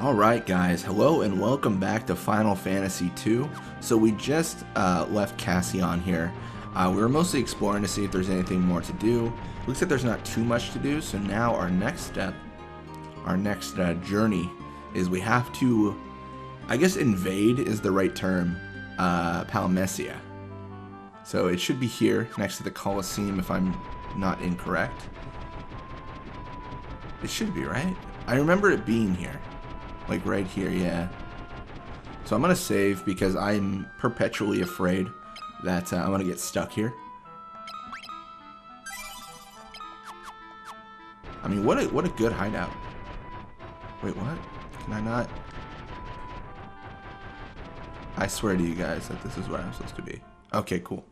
Alright guys, hello and welcome back to Final Fantasy II. So we just left Cassie on here. We were mostly exploring to see if there's anything more to do. Looks like there's not too much to do, so now our next step, our next journey is we have to, I guess invade is the right term, Palmesia. So it should be here next to the Colosseum if I'm not incorrect. It should be, right? I remember it being here. Like right here, yeah. So I'm gonna save because I'm perpetually afraid that I'm gonna get stuck here. I mean, what a good hideout. Wait, what? Can I not? I swear to you guys that this is where I'm supposed to be. Okay, cool.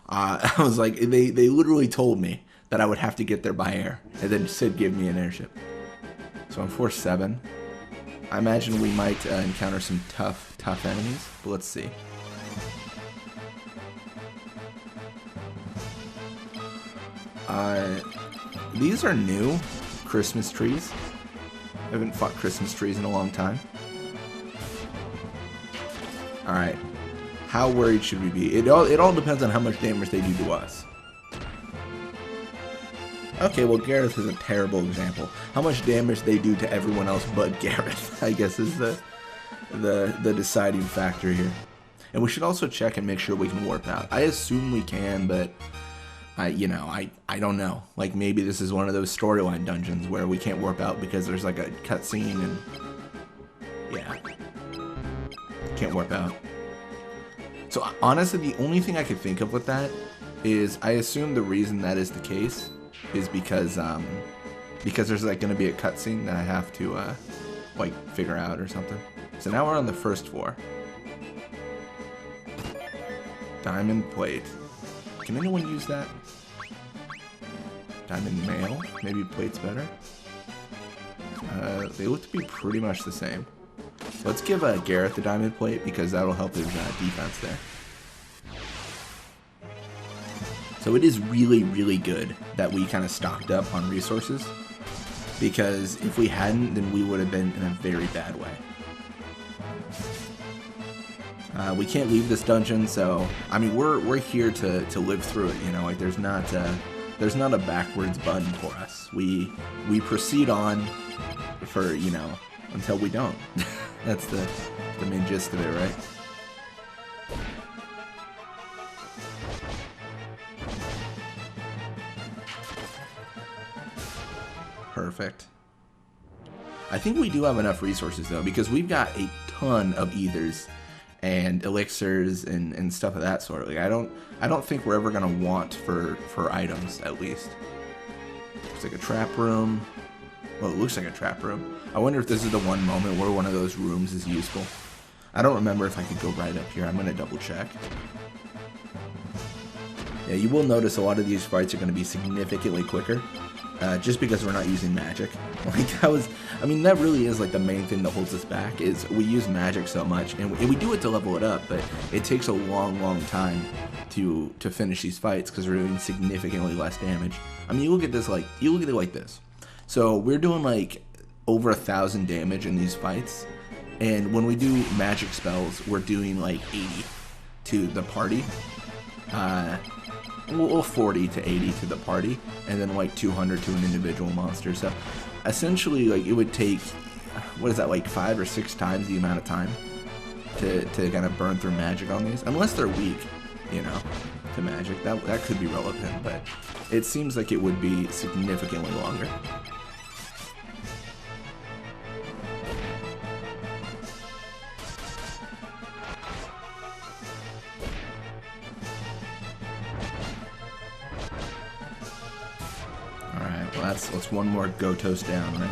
I was like, they literally told me that I would have to get there by air, and then Sid gave me an airship. So I'm 4-7. I imagine we might encounter some tough enemies, but let's see. These are new Christmas trees. I haven't fought Christmas trees in a long time. Alright. How worried should we be? It all depends on how much damage they do to us. Okay, well, Gareth is a terrible example. How much damage they do to everyone else but Gareth, I guess, is the deciding factor here. And we should also check and make sure we can warp out. I assume we can, but I don't know. Like, maybe this is one of those storyline dungeons where we can't warp out because there's like a cutscene and yeah, can't warp out. So honestly, the only thing I could think of with that is I assume the reason that is the case is because there's like going to be a cutscene that I have to like figure out or something. So now we're on the first floor. Diamond plate. Can anyone use that? Diamond mail? Maybe plate's better? They look to be pretty much the same. Let's give Gareth the diamond plate because that'll help his defense there. So it is really, really good that we kind of stocked up on resources, because if we hadn't, then we would have been in a very bad way. We can't leave this dungeon, so I mean we're here to live through it. You know, like there's not a backwards button for us. We proceed on for until we don't. That's the main gist of it, right? Perfect. I think we do have enough resources though, because we've got a ton of ethers and elixirs and stuff of that sort. Like I don't think we're ever gonna want for items, at least. Looks like a trap room. Well, it looks like a trap room. I wonder if this is the one moment where one of those rooms is useful. I don't remember if I could go right up here. I'm gonna double check. Yeah, you will notice a lot of these fights are gonna be significantly quicker. Just because we're not using magic. Like that really is like the main thing that holds us back, is we use magic so much, and we do it to level it up, but it takes a long time to finish these fights because we're doing significantly less damage. I mean, you look at it like this. So we're doing like over 1,000 damage in these fights, and when we do magic spells, we're doing like 80 to the party. Well, 40 to 80 to the party, and then like 200 to an individual monster. So essentially, like, it would take, what is that, like 5 or 6 times the amount of time to kind of burn through magic on these, unless they're weak, to magic. That could be relevant, but it seems like it would be significantly longer. Well, that's one more go toast down, right?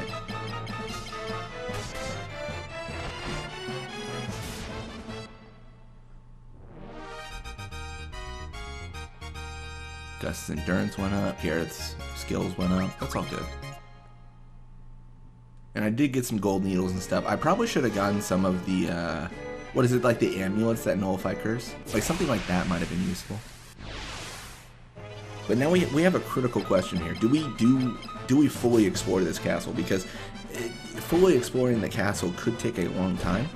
Gus's endurance went up, Gareth's skills went up. That's all good. And I did get some gold needles and stuff. I probably should have gotten some of the, what is it, like the amulets that nullify curse? Like something like that might have been useful. But now we have a critical question here. Do we fully explore this castle? Because fully exploring the castle could take a long time,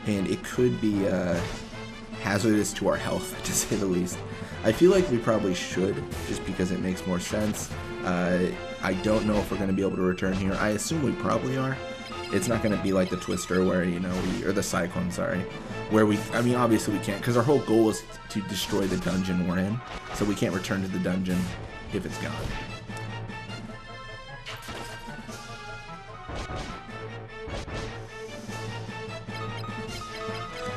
and it could be hazardous to our health, to say the least. I feel like we probably should, just because it makes more sense. I don't know if we're going to be able to return here. I assume we probably are. It's not going to be like the Twister where, you know, or the Cyclone, sorry, where I mean, obviously we can't, because our whole goal is to destroy the dungeon we're in, so we can't return to the dungeon if it's gone.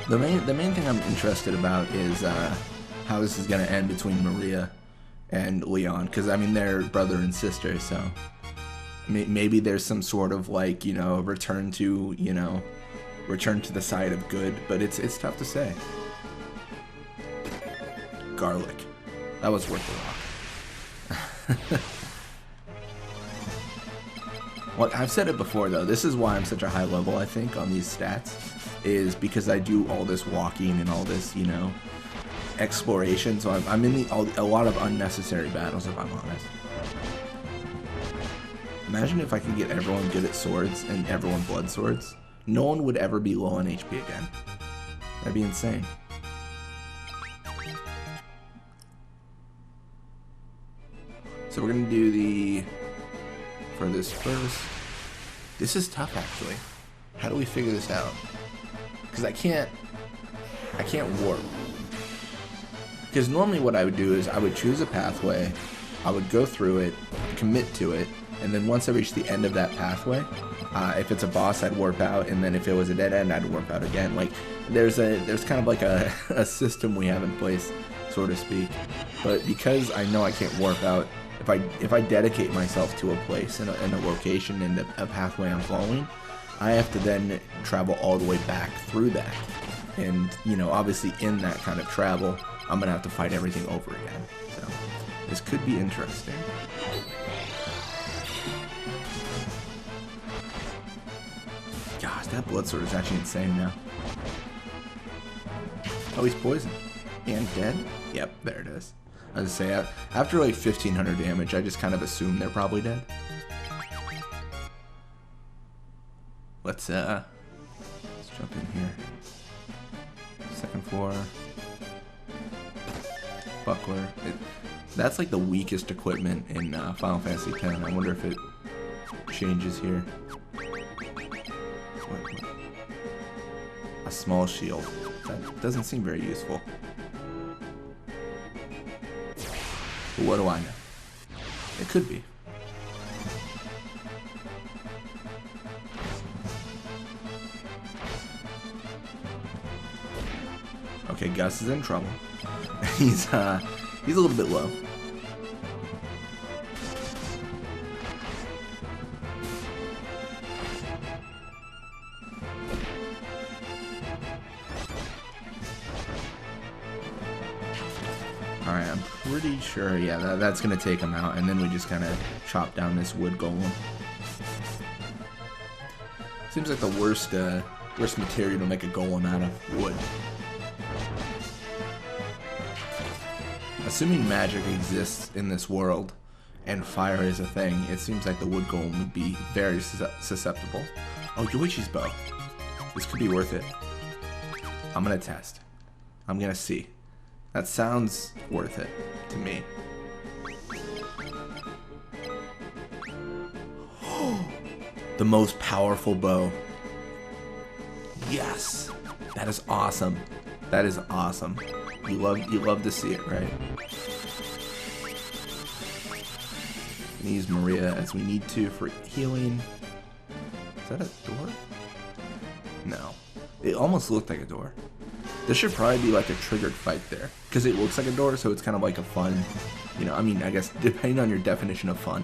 The main thing I'm interested about is how this is going to end between Maria and Leon, because I mean they're brother and sister, so maybe there's some sort of, like, you know, return to the side of good, but it's tough to say. Garlic, that was worth a lot. Well, I've said it before though, this is why I'm such a high level, I think, on these stats, is because I do all this walking and all this, you know, exploration, so I'm in a lot of unnecessary battles, if I'm honest. Imagine if I could get everyone good at swords and everyone blood swords. No one would ever be low on HP again. That'd be insane. So we're gonna do for this first. This is tough, actually. How do we figure this out? Because I can't warp. Because normally what I would do is I would choose a pathway, I would go through it, commit to it, and then once I reach the end of that pathway, if it's a boss, I'd warp out, and then if it was a dead end, I'd warp out again. Like, there's kind of like a system we have in place, so to speak. But because I know I can't warp out, if I dedicate myself to a place and a location and a pathway I'm following, I have to then travel all the way back through that. And, you know, obviously in that kind of travel, I'm gonna have to fight everything over again. So this could be interesting. Gosh, that blood sword is actually insane now. Oh, he's poisoned. And dead? Yep, there it is. I was gonna say, after like 1500 damage, I just kind of assume they're probably dead. Let's jump in here. Second floor. Buckler. That's like the weakest equipment in Final Fantasy X. I wonder if it changes here. What? A small shield. That doesn't seem very useful. But what do I know? It could be. Okay, Gus is in trouble. He's a little bit low. Alright, I'm pretty sure, yeah, that's gonna take him out, and then we just kind of chop down this wood golem. Seems like the worst material to make a golem out of wood. Assuming magic exists in this world, and fire is a thing, it seems like the wood golem would be very susceptible. Oh, Yoichi's bow. This could be worth it. I'm gonna test. I'm gonna see. That sounds worth it to me. The most powerful bow. Yes! That is awesome. That is awesome. You love to see it, right? We use Maria as we need to for healing. Is that a door? No. It almost looked like a door. There should probably be like a triggered fight there, because it looks like a door, so it's kind of like a fun, you know, I mean, I guess depending on your definition of fun,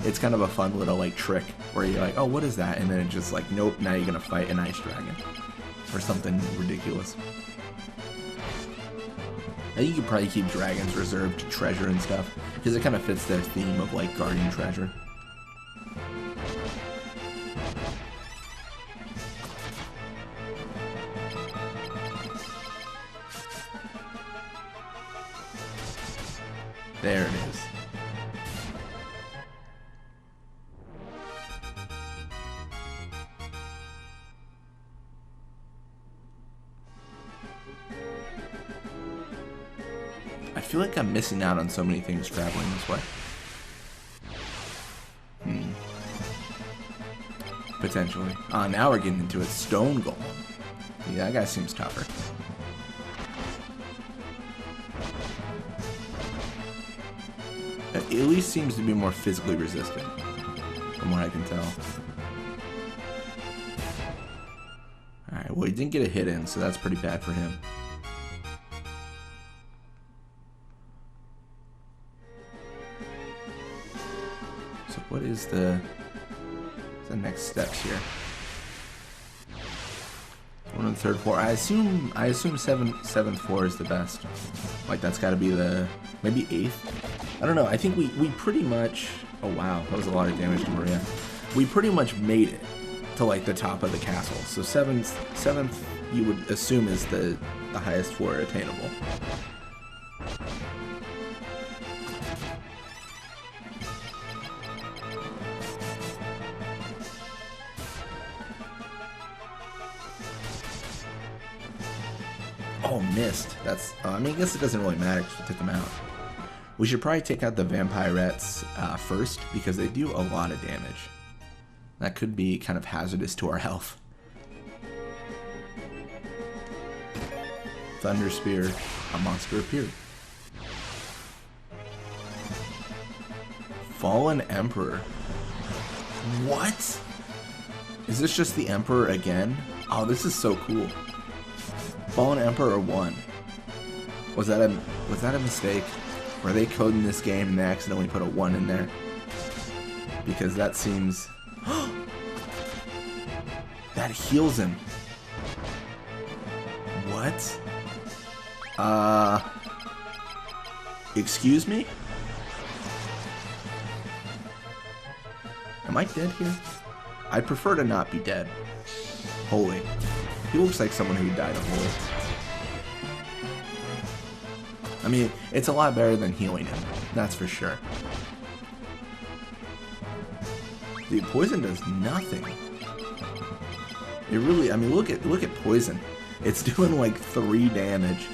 it's kind of a fun little like trick where you're like, oh, what is that? And then it's just like, nope, now you're gonna fight an ice dragon or something ridiculous. I think you could probably keep dragons reserved to treasure and stuff, because it kind of fits their theme of like guardian treasure. There it is. I feel like I'm missing out on so many things traveling this way. Potentially. Now we're getting into it. Stone Golem. Yeah, that guy seems tougher. At least seems to be more physically resistant, from what I can tell. Alright, well, he didn't get a hit in, so that's pretty bad for him. So what is the next steps here? One on the third floor. I assume 7th floor is the best. Like, that's got to be the maybe 8th. I don't know. I think we pretty much. Oh wow, that was a lot of damage to Maria. We pretty much made it to like the top of the castle. So 7th you would assume is the highest floor attainable. Oh, missed. That's, I mean, I guess it doesn't really matter because we took them out. We should probably take out the Vampirettes first because they do a lot of damage. That could be kind of hazardous to our health. Thunder Spear, a monster appeared. Fallen Emperor. What? Is this just the Emperor again? Oh, this is so cool. Fallen Emperor 1. Was that a mistake? Were they coding this game and they accidentally put a 1 in there? Because that seems... that heals him. What? Excuse me? Am I dead here? I'd prefer to not be dead. Holy. He looks like someone who died of Holy. I mean, it's a lot better than healing him. That's for sure. Dude, poison does nothing. It really, I mean, look at poison. It's doing like 3 damage.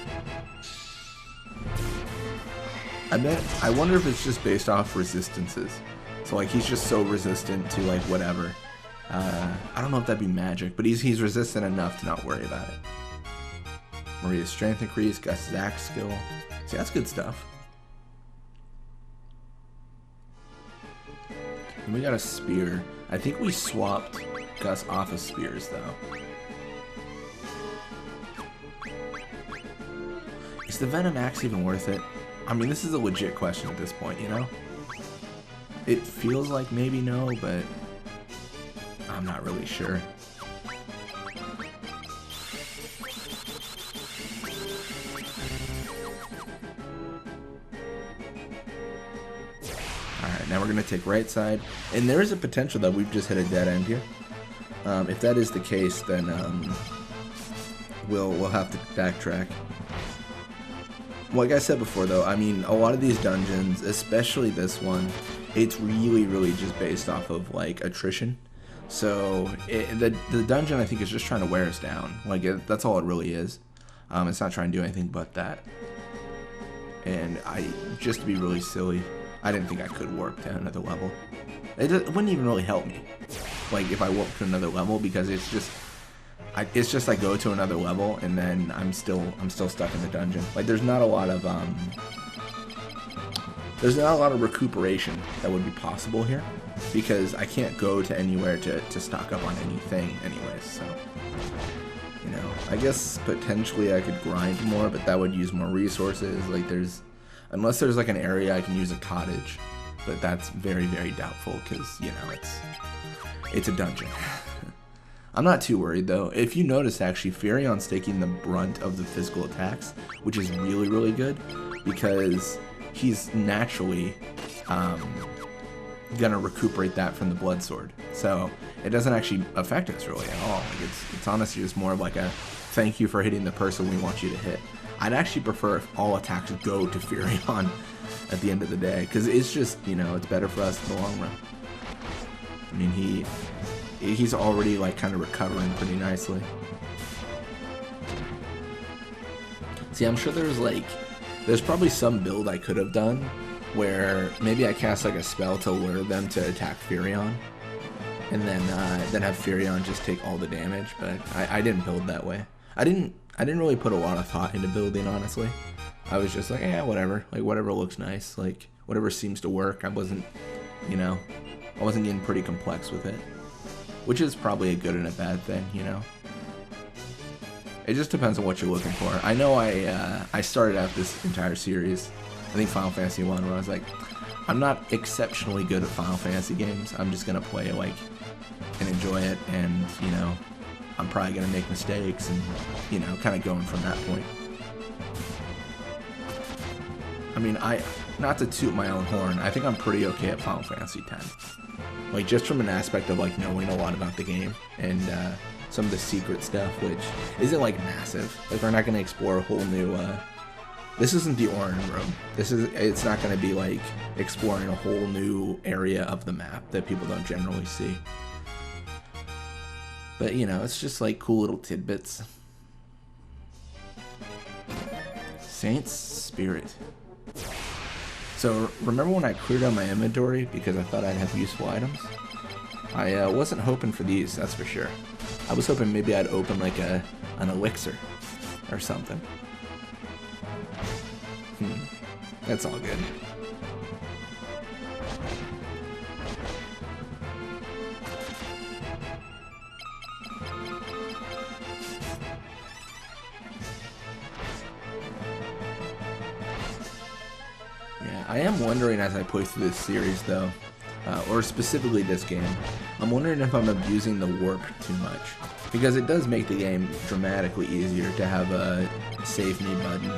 I wonder if it's just based off resistances. So like he's just so resistant to like whatever. I don't know if that'd be magic, but he's resistant enough to not worry about it. Maria's strength increase, Gus' axe skill. See, that's good stuff. And we got a spear. I think we swapped Gus off of spears though. Is the Venom axe even worth it? I mean, this is a legit question at this point, you know? It feels like maybe no, but I'm not really sure. Alright, now we're going to take right side. And there is a potential that we've just hit a dead end here. If that is the case, then we'll have to backtrack. Like I said before, though, I mean, a lot of these dungeons, especially this one, it's really just based off of, like, attrition. So, the dungeon, I think, is just trying to wear us down. Like, that's all it really is. It's not trying to do anything but that. And just to be really silly, I didn't think I could warp to another level. It wouldn't even really help me, like, if I warp to another level, because it's just I go to another level and then I'm still stuck in the dungeon. Like, there's not a lot of recuperation that would be possible here, because I can't go to anywhere to stock up on anything anyways. So, you know, I guess potentially I could grind more, but that would use more resources. Like, unless there's like an area I can use a cottage, but that's very doubtful, because, you know, it's a dungeon. I'm not too worried though. If you notice, actually, Furion's taking the brunt of the physical attacks, which is really good, because he's naturally gonna recuperate that from the blood sword. So it doesn't actually affect us really at all. Like, it's honestly just more of like a thank you for hitting the person we want you to hit. I'd actually prefer if all attacks go to Furion at the end of the day, because it's just, you know, it's better for us in the long run. I mean, he's already like kind of recovering pretty nicely. See, I'm sure there's like There's probably some build I could have done where maybe I cast like a spell to lure them to attack Furion, and then have Furion just take all the damage. But I didn't build that way. I didn't really put a lot of thought into building, honestly. I was just like, yeah, whatever. Like whatever looks nice. Like whatever seems to work. I wasn't getting pretty complex with it, which is probably a good and a bad thing, you know. It just depends on what you're looking for. I know I started out this entire series, I think Final Fantasy 1, where I was like, I'm not exceptionally good at Final Fantasy games. I'm just gonna play like and enjoy it, and you know, I'm probably gonna make mistakes, and you know, kind of going from that point. I mean, not to toot my own horn, I think I'm pretty okay at Final Fantasy X. Like just from an aspect of like knowing a lot about the game and some of the secret stuff, which isn't like massive. Like we're not gonna explore a whole new. This isn't the Orange Room. It's not gonna be like exploring a whole new area of the map that people don't generally see. But you know, it's just like cool little tidbits. Saint's Spirit. So remember when I cleared out my inventory because I thought I'd have useful items? I wasn't hoping for these, that's for sure. I was hoping maybe I'd open like an elixir or something. That's all good. Yeah, I am wondering as I play through this series though, or specifically this game, I'm wondering if I'm abusing the warp too much. Because it does make the game dramatically easier to have a save me button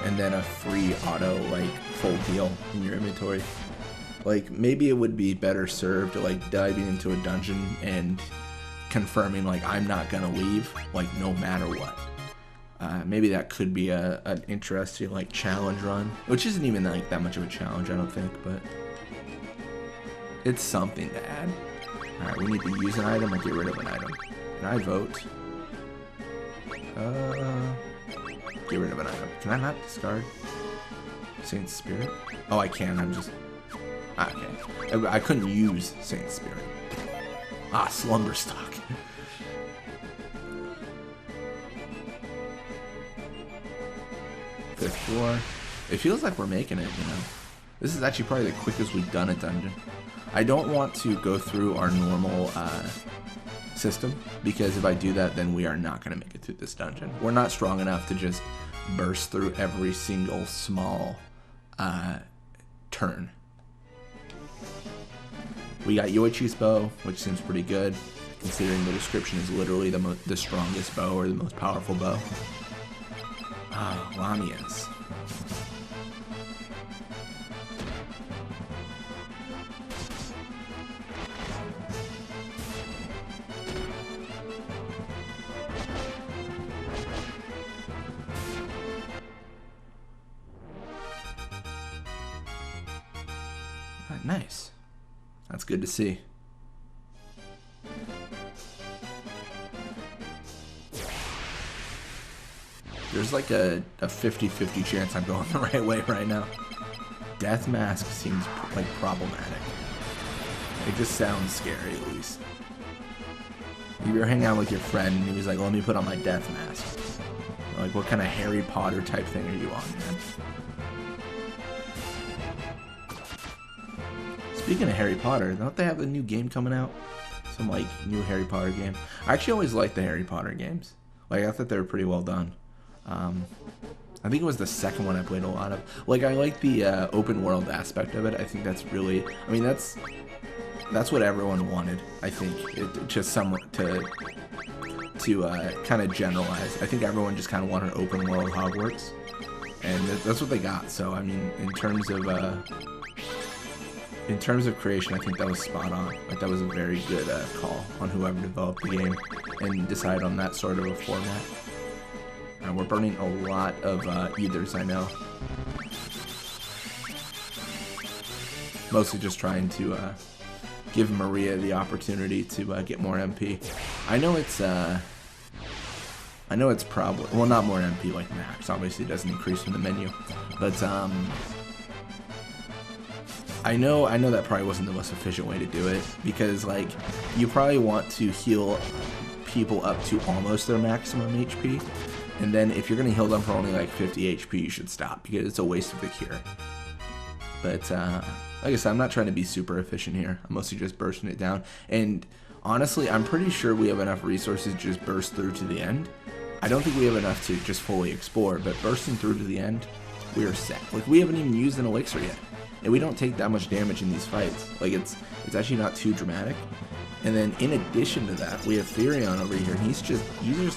and then a free auto like full heal in your inventory. Like maybe it would be better served to like diving into a dungeon and confirming like I'm not gonna leave like no matter what. Maybe that could be an interesting like challenge run, which isn't even like that much of a challenge I don't think, but it's something to add. Alright, we need to use an item or get rid of an item. Can I vote? Get rid of an item. Can I not discard Saint's Spirit? Oh, I can. I'm just... okay. I couldn't use Saint's Spirit. Slumber Stock. Fifth floor. It feels like we're making it, you know. This is actually probably the quickest we've done a dungeon. I don't want to go through our normal system, because if I do that, then we are not going to make it through this dungeon. We're not strong enough to just burst through every single small turn. We got Yoichi's bow, which seems pretty good, considering the description is literally the strongest bow or the most powerful bow. Lamia's. Nice. That's good to see. There's like a 50-50 chance I'm going the right way right now. Death Mask seems like problematic. It just sounds scary at least. You're hanging out with your friend and he was like, let me put on my Death Mask. Like, what kind of Harry Potter type thing are you on, man? Speaking of Harry Potter, don't they have a new game coming out? Some like new Harry Potter game. I actually always liked the Harry Potter games. Like I thought they were pretty well done. I think it was the second one I played a lot of. Like I like the open world aspect of it. I think that's really. I mean that's what everyone wanted. I think just somewhat to kind of generalize. I think everyone just kind of wanted open world Hogwarts, and that's what they got. So I mean, in terms of creation, I think that was spot on. Like that was a very good call on whoever developed the game and decided on that sort of a format. We're burning a lot of ethers, I know. Mostly just trying to give Maria the opportunity to get more MP. I know it's I know it's probably, well, not more MP like max. Obviously, it doesn't increase in the menu, but I know that probably wasn't the most efficient way to do it, because like you probably want to heal people up to almost their maximum HP, and then if you're gonna heal them for only like 50 HP, you should stop because it's a waste of the cure. But like I said, I'm not trying to be super efficient here. I'm mostly just bursting it down, and honestly, I'm pretty sure we have enough resources to just burst through to the end. I don't think we have enough to just fully explore, but bursting through to the end, we're set. Like, we haven't even used an elixir yet, and we don't take that much damage in these fights. Like, it's actually not too dramatic. And then in addition to that, we have Therion over here, and he's just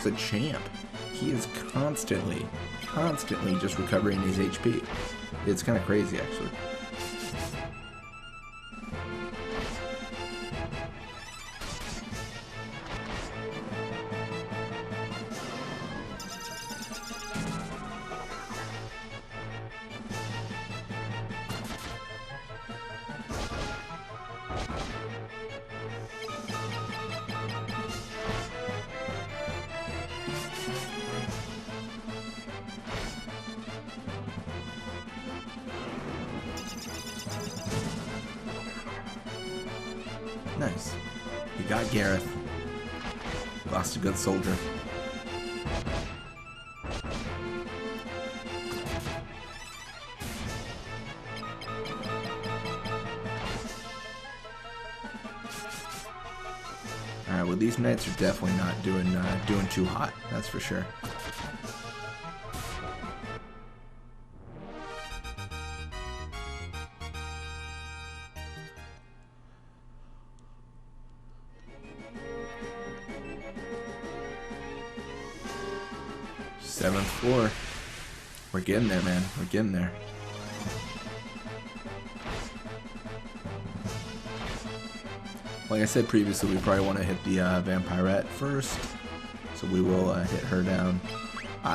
a champ. He is constantly just recovering his HP. It's kind of crazy, actually. Nice. You got Gareth. Lost a good soldier. Alright, well, these knights are definitely not doing too hot, that's for sure. Seventh floor. We're getting there, man. We're getting there. Like I said previously, we probably want to hit the Vampirette first. So we will hit her down.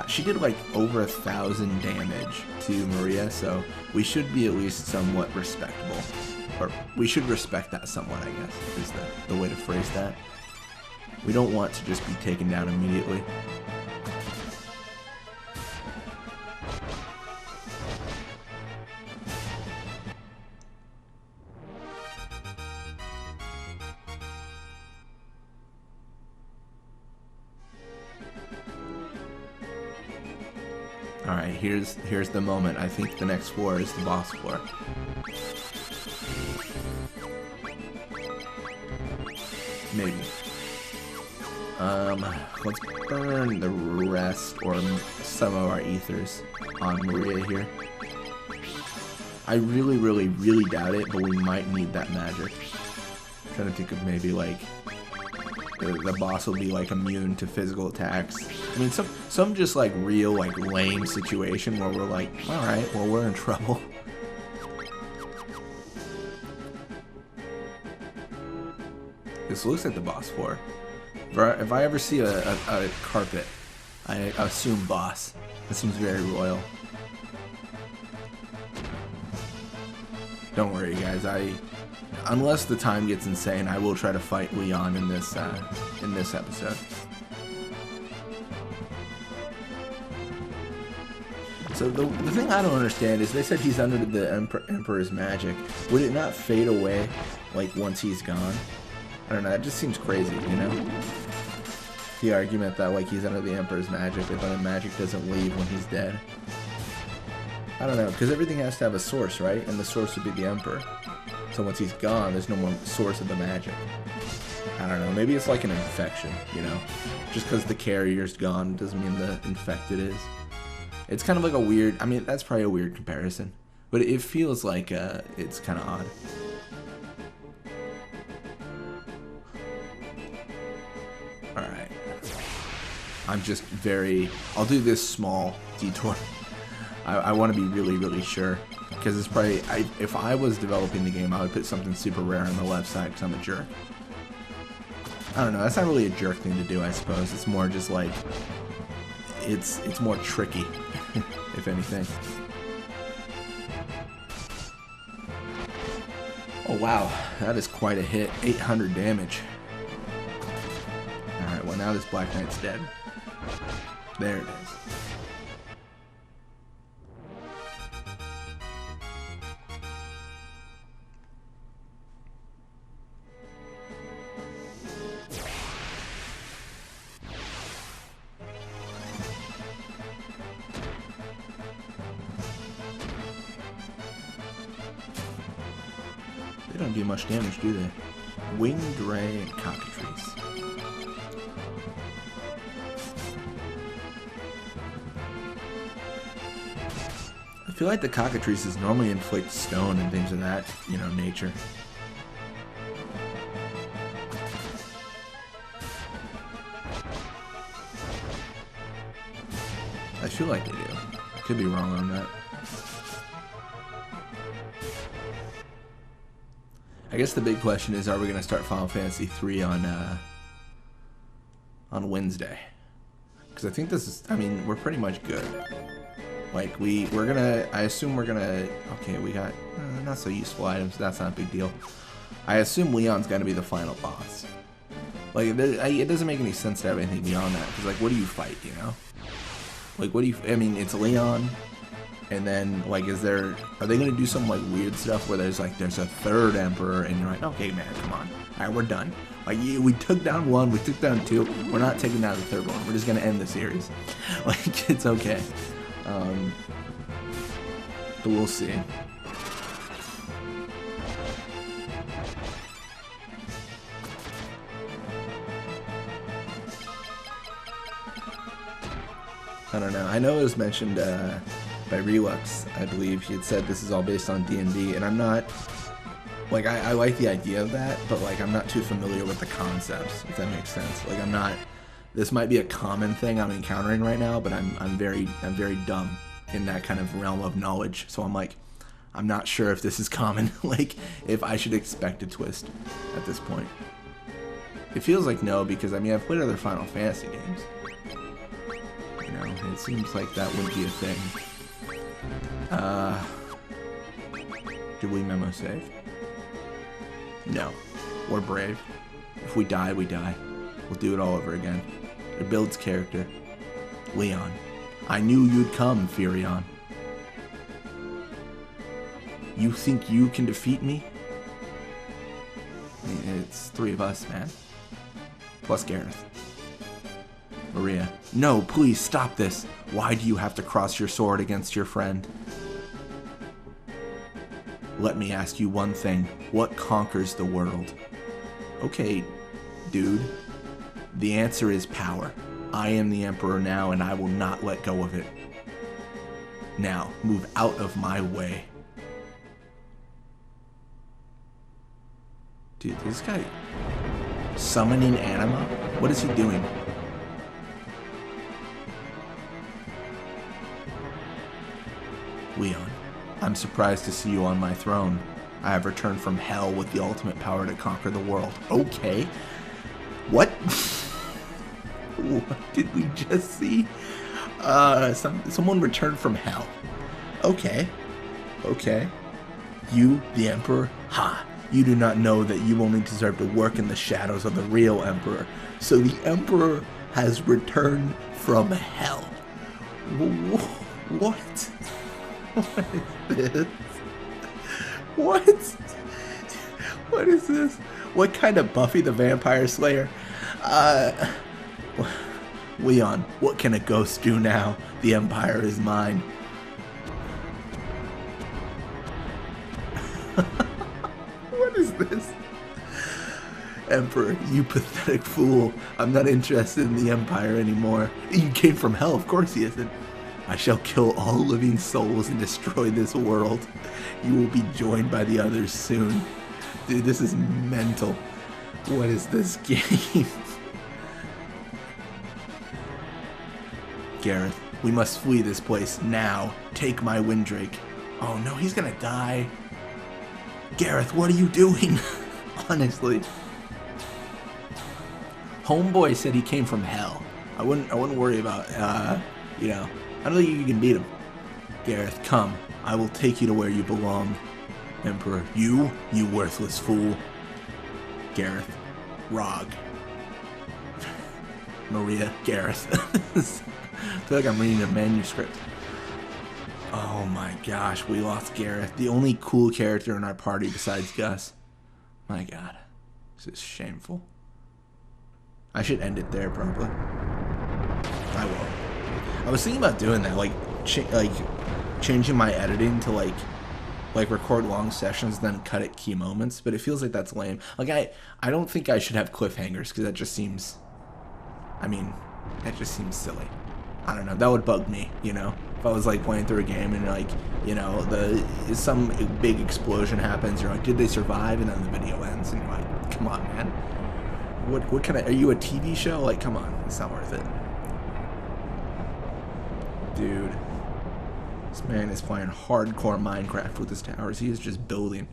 She did like over 1,000 damage to Maria, so we should be at least somewhat respectable. Or we should respect that somewhat, I guess, is the way to phrase that. We don't want to just be taken down immediately. Alright, here's the moment. I think the next floor is the boss floor. Maybe. Let's burn the rest or some of our ethers on Maria here. I really doubt it, but we might need that magic. I'm trying to think of maybe like the boss will be like immune to physical attacks. I mean, some just like real like lame situation where we're like, all right, well, we're in trouble. This looks like the boss floor. If I ever see a carpet, I assume boss. That seems very royal. Don't worry, guys. Unless the time gets insane, I will try to fight Leon in this episode. So the thing I don't understand is they said he's under the Emperor's magic. Would it not fade away like once he's gone? I don't know. It just seems crazy, you know? The argument that like he's under the Emperor's magic, but the magic doesn't leave when he's dead. I don't know, because everything has to have a source, right? And the source would be the Emperor. So once he's gone, there's no more source of the magic. I don't know. Maybe it's like an infection, you know? Just because the carrier's gone doesn't mean the infected is. It's kind of like a weird... I mean, that's probably a weird comparison. But it feels like it's kind of odd. Alright. I'm just very... I'll do this small detour. I want to be really sure. Because it's probably... if I was developing the game, I would put something super rare on the left side because I'm a jerk. I don't know. That's not really a jerk thing to do, I suppose. It's more just like... It's more tricky, if anything. Oh, wow. That is quite a hit. 800 damage. Alright, well, now this Black Knight's dead. There it is. They don't do much damage, do they? Winged Ray and Cockatrice. I feel like the Cockatrices normally inflict stone and things of that, you know, nature. I feel like they do. I could be wrong on that. I guess the big question is, are we going to start Final Fantasy 3 on Wednesday? Because I think this is, I mean, we're pretty much good. Like, we're going to, I assume we're going to, okay, we got not so useful items, that's not a big deal. I assume Leon's going to be the final boss. Like, it doesn't make any sense to have anything beyond that, because, like, what do you fight, you know? Like, what do you, I mean, it's Leon, and then, like, are they going to do some, like, weird stuff where there's a third Emperor, and you're like, okay, man, come on. Alright, we're done. Like, we took down one, we took down two, we're not taking down the third one. We're just going to end the series. Like, it's okay. But we'll see. I don't know. I know it was mentioned by Relux, I believe. He had said this is all based on D&D, and I'm not... Like, I like the idea of that, but, like, I'm not too familiar with the concepts, if that makes sense. Like, I'm not... This might be a common thing I'm encountering right now, but I'm very dumb in that kind of realm of knowledge. So I'm like, I'm not sure if this is common, like, if I should expect a twist at this point. It feels like no, because, I mean, I've played other Final Fantasy games. You know, it seems like that wouldn't be a thing. Did we memo save? No. We're brave. If we die, we die. We'll do it all over again. It builds character. Leon. I knew you'd come, Furion. You think you can defeat me? I mean, it's three of us, man. Plus Gareth. Maria. No, please stop this. Why do you have to cross your sword against your friend? Let me ask you one thing. What conquers the world? Okay, dude. The answer is power. I am the Emperor now, and I will not let go of it. Now, move out of my way. Dude, this guy... Summoning anima? What is he doing? Leon, I'm surprised to see you on my throne. I have returned from hell with the ultimate power to conquer the world. Okay. What? What did we just see? Someone returned from hell. Okay. Okay. You, the Emperor? Ha! You do not know that you only deserve to work in the shadows of the real Emperor. So the Emperor has returned from hell. What? What is this? What? What is this? What kind of Buffy the Vampire Slayer? Leon, what can a ghost do now? The Empire is mine. What is this? Emperor, you pathetic fool. I'm not interested in the Empire anymore. You came from hell, of course he isn't. I shall kill all living souls and destroy this world. You will be joined by the others soon. Dude, this is mental. What is this game? Gareth, we must flee this place now. Take my Windrake. Oh no, he's gonna die. Gareth, what are you doing? Honestly. Homeboy said he came from hell. I wouldn't worry about, you know, I don't think you can beat him. Gareth, come. I will take you to where you belong. Emperor, you worthless fool. Gareth, Rog. Maria, Gareth. I feel like I'm reading a manuscript. Oh my gosh, we lost Gareth. The only cool character in our party besides Gus. My god. This is shameful. I should end it there, probably. I will. I was thinking about doing that, like changing my editing to like record long sessions, then cut at key moments. But it feels like that's lame. Like I don't think I should have cliffhangers because that just seems. I mean, that just seems silly. I don't know. That would bug me, you know. If I was like playing through a game and like, you know, some big explosion happens, you're like, did they survive? And then the video ends, and you're like, come on, man. What kind of, are you a TV show? Like, come on, it's not worth it. Dude, this man is playing hardcore Minecraft with his towers. He is just building.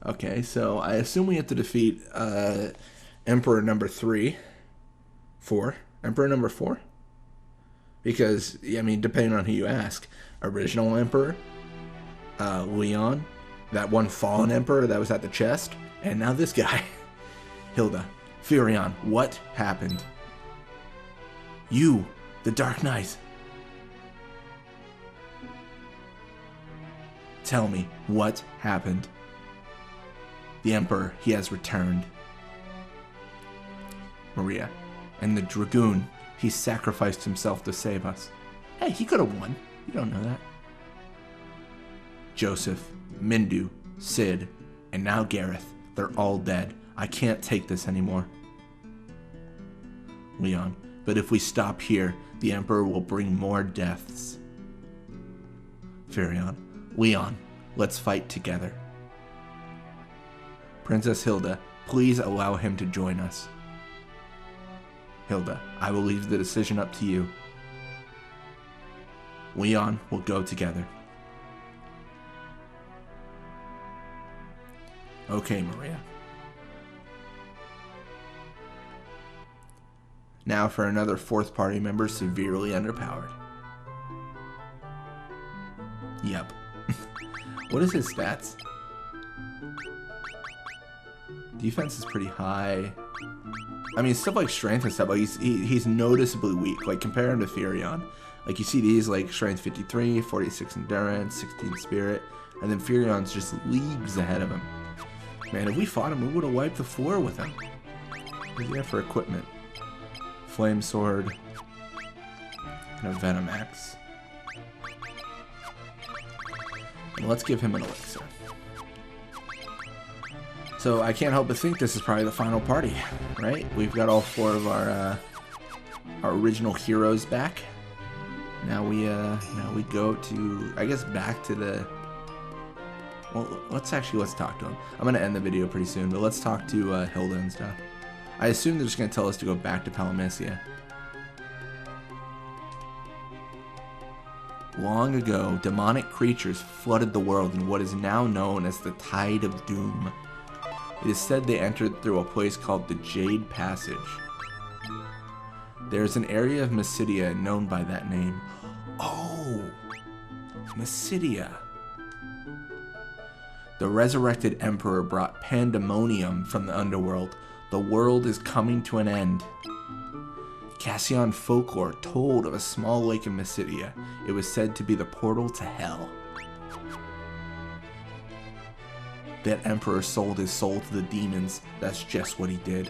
Okay, so I assume we have to defeat Emperor number 4. Emperor number 4? Because, I mean, depending on who you ask. Original Emperor, Leon, that one fallen Emperor that was at the chest, and now this guy, Hilda. Furion, what happened? You, the Dark Knight. Tell me, what happened? The Emperor, he has returned. Maria, and the Dragoon, he sacrificed himself to save us. Hey, he could have won. You don't know that. Joseph, Mindu, Sid, and now Gareth. They're all dead. I can't take this anymore. Leon, but if we stop here, the Emperor will bring more deaths. Furion, Leon, let's fight together. Princess Hilda, please allow him to join us. Hilda, I will leave the decision up to you. Leon will go together. Okay, Maria. Now for another fourth party member severely underpowered. Yep. What is his stats? Defense is pretty high. I mean, stuff like strength and stuff, like he's noticeably weak. Like, compare him to Furion. Like, you see these, like, strength 53, 46 endurance, 16 spirit, and then Furion's just leagues ahead of him. Man, if we fought him, we would have wiped the floor with him. What do you have for equipment? Flame sword, and a Venom axe. And let's give him an elixir. So I can't help but think this is probably the final party, right? We've got all 4 of our original heroes back. Now we go to, I guess, back to the. Well, let's talk to him. I'm gonna end the video pretty soon, but let's talk to Hilda and stuff. I assume they're just gonna tell us to go back to Palmacia. Long ago, demonic creatures flooded the world in what is now known as the Tide of Doom. It is said they entered through a place called the Jade Passage. There is an area of Mysidia known by that name. Oh, Mysidia. The resurrected emperor brought pandemonium from the underworld. The world is coming to an end. Cassian folklore told of a small lake in Mysidia. It was said to be the portal to hell. That emperor sold his soul to the demons. That's just what he did.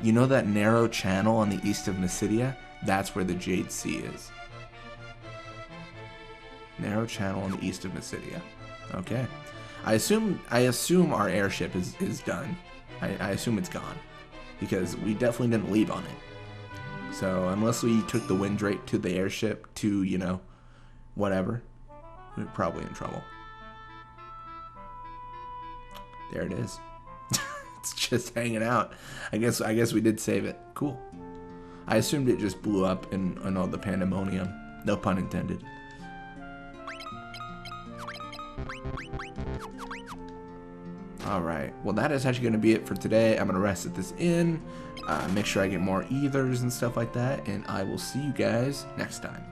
You know that narrow channel on the east of Mysidia? That's where the Jade Sea is. Narrow channel on the east of Mysidia. Okay. I assume our airship is done. I assume it's gone. Because we definitely didn't leave on it. So unless we took the Windrake to the airship to, you know, whatever, we're probably in trouble. There it is. It's just hanging out. I guess we did save it. Cool. I assumed it just blew up in all the pandemonium. No pun intended. Alright, well that is actually going to be it for today. I'm going to rest at this inn, make sure I get more ethers and stuff like that, and I will see you guys next time.